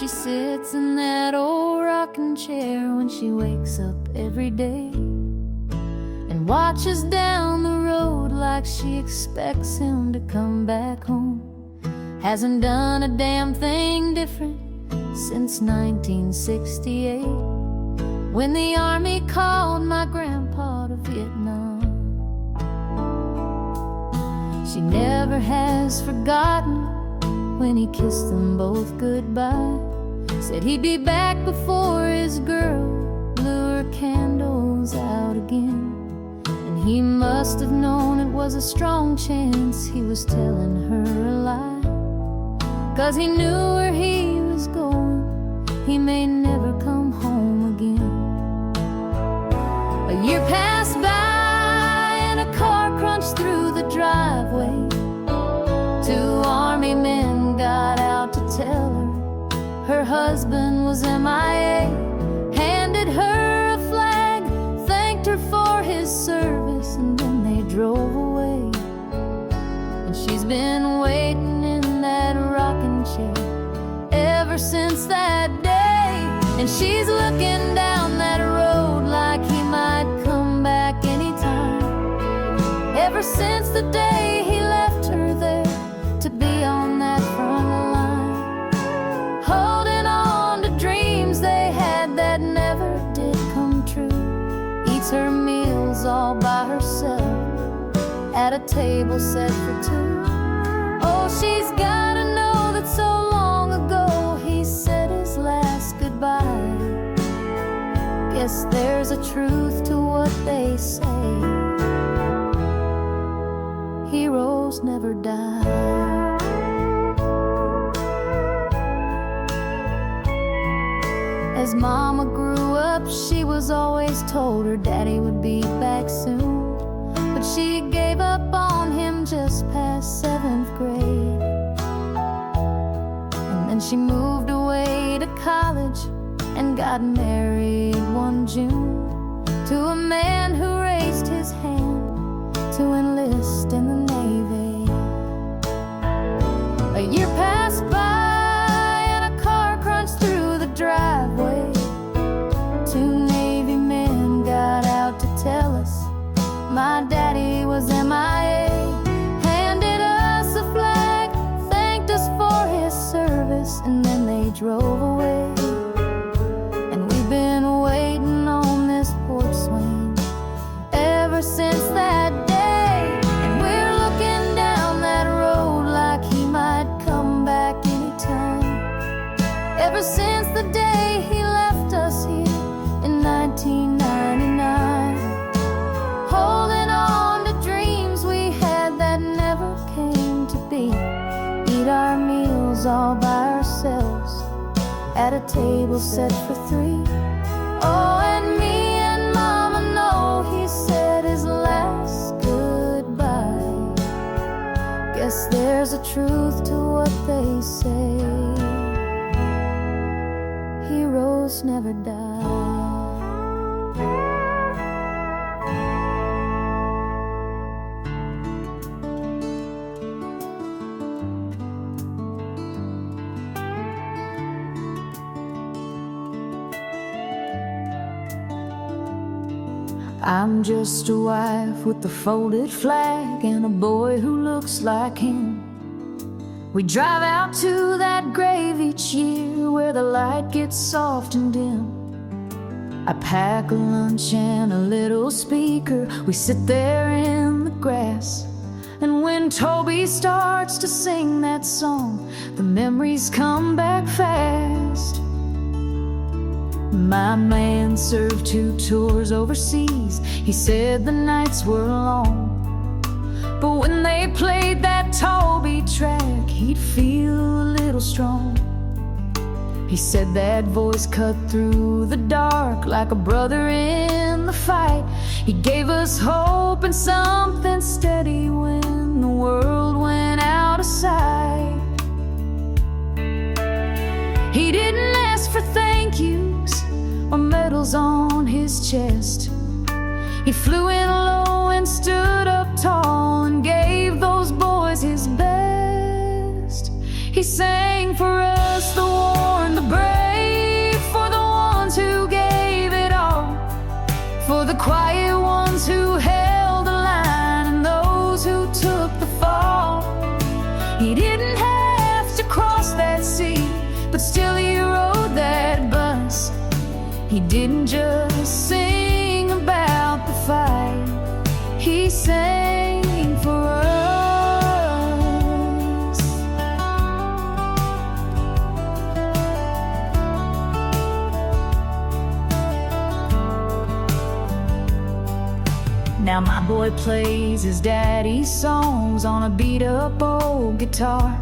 She sits in that old rocking chair when she wakes up every day and watches down the road like she expects him to come back home. Hasn't done a damn thing different since 1968, when the army called my grandpa to Vietnam. She never has forgotten when he kissed them both goodbye. Said he'd be back before his girl blew her candles out again. And he must have known it was a strong chance he was telling her a lie, 'cause he knew where he was going, he may never come home again. A year passed by and a car crunched through the driveway. Two army men got out to tell her her husband was MIA, handed her a flag, thanked her for his service, and then they drove away. And she's been waiting in that rocking chair ever since that day. And she's looking down that road like he might come back anytime. Ever since the day he left her there to be on that front line, holding on to dreams they had that never did come true. Eats her meals all by herself at a table set for two. Oh, she's gotta know that so long ago he said his last goodbye. Guess there's a truth to what they say, heroes never die. As Mama grew up, she was always told her daddy would be back soon, but she gave up on him just past 7th grade. And then she moved away to college and got married one June to a man who raised his hand to enlist in the Navy. A year passed by and a car crunched through the driveway. Two Navy men got out to tell us my daddy was MIA, handed us a flag, thanked us for his service, and then they drove away. And we've been waiting on this porch swing ever since that day. And we're looking down that road like he might come back anytime. Ever since the day he left us here in 1999, holding on to dreams we had that never came to be. Eat our meals all by ourselves at a table set for three. Oh, and me and Mama know he said his last goodbye. Guess there's a truth to what they say, heroes never die. I'm just a wife with a folded flag and a boy who looks like him. We drive out to that grave each year where the light gets soft and dim. I pack a lunch and a little speaker. We sit there in the grass, and when Toby starts to sing that song, the memories come back fast. My man served 2 tours overseas. He said the nights were long, but when they played that Toby track, he'd feel a little strong. He said that voice cut through the dark like a brother in the fight. He gave us hope and something steady when the world went out of sight. He didn't ask for thank yous or medals on his chest. He flew in low and stood up tall and gave those boys his best. He sang for us the war and the He didn't just sing about the fight, he sang for us. Now my boy plays his daddy's songs on a beat-up old guitar.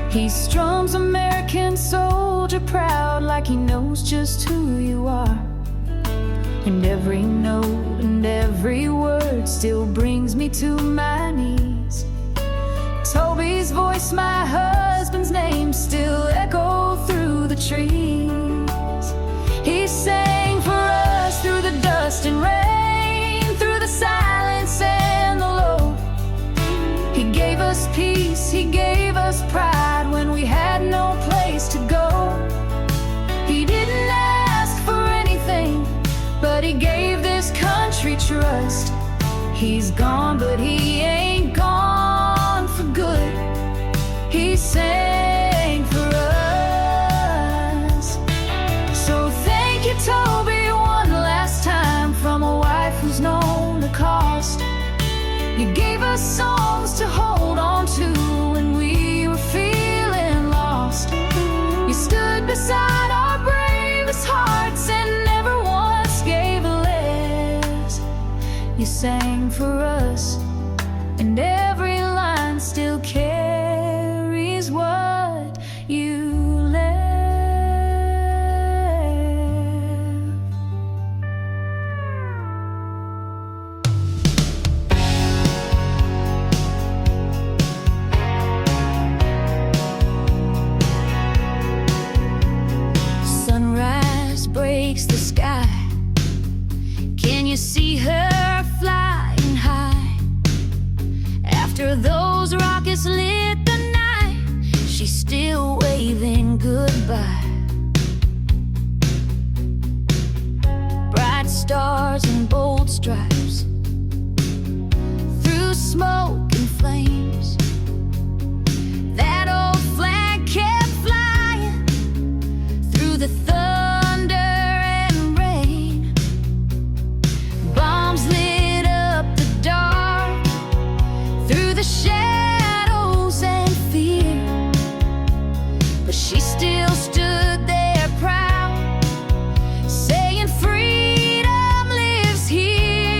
He strums American Soldier proud, like he knows just who you are. And every note and every word still brings me to my knees. Toby's voice, my husband's name, still echo through the trees. He sang for us through the dust and rain, through the silence and the low. He gave us peace, he gave us pride when we had no place to go. He didn't ask for anything, but he gave this country trust. He's gone, but he ain't gone for good. He sang for us. So thank you, Toby, one last time, from a wife who's known the cost. You gave us songs to hold on to when we were feeling lost. You stood beside our bravest hearts and never once gave less. You sang for us, and every line still carries what you left. Sunrise breaks the sky. Can you see her flying high? After those rockets lit the night, she's still waving goodbye. Bright stars and bold stripes, through smoke and flames, that old flag kept flying through the thunder and rain. Bombs lit up the dark, through the shadows and fear, but she still stood there proud, saying freedom lives here.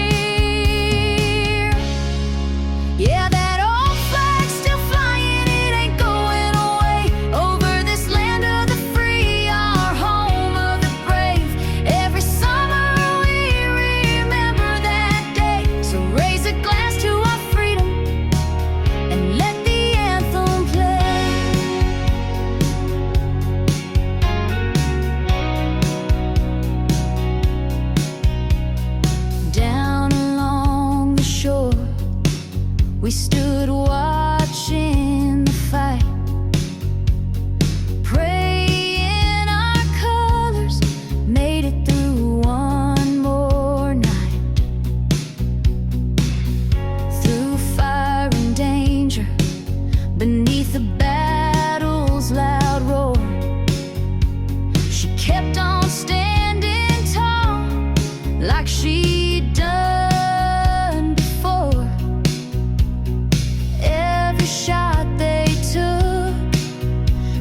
Yeah, that old flag's still flying, it ain't going away, over this land of the free, our home of the brave. Every summer we remember that day, so raise a glass to our freedom and let the anthem play. Down along the shore, we stood watching the fight, praying our colors made it through one more night. Through fire and danger, beneath the battle's loud roar, she kept on standing tall, like she'd done before. Every shot they took,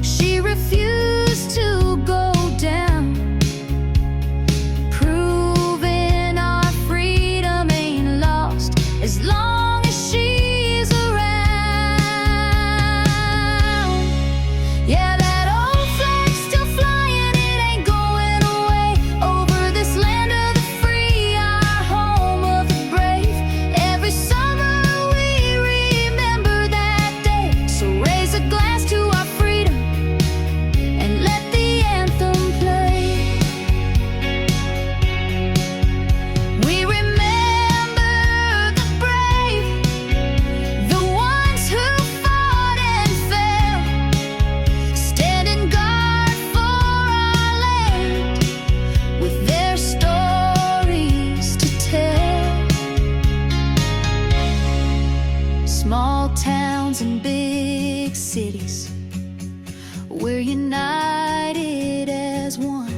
she refused to go down, proving our freedom ain't lost as long as she's around. Yeah, that old flag's still flying, it ain't going away, over this land of the free, our home of the brave. Every summer we remember that day, so raise a glass to our freedom and let the anthem play. We remember the brave, the ones who fought and fell, standing guard for our land, with their stories to tell. Small towns and big cities, we're united as one.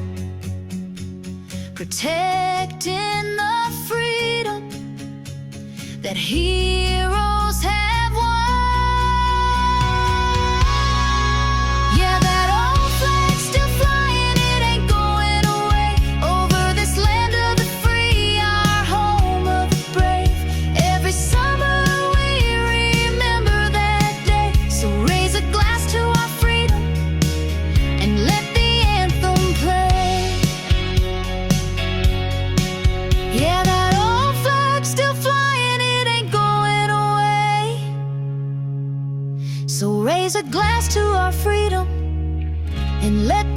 protecting the freedom that heroes have won. Yeah, that old flag's still flying, it ain't going away. Over this land of the free, our home of the brave. Every summer we remember that day. So raise a glass to our freedom and let the anthem play. Yeah, that old flag's still flying, it ain't going away. So raise a glass to our freedom and let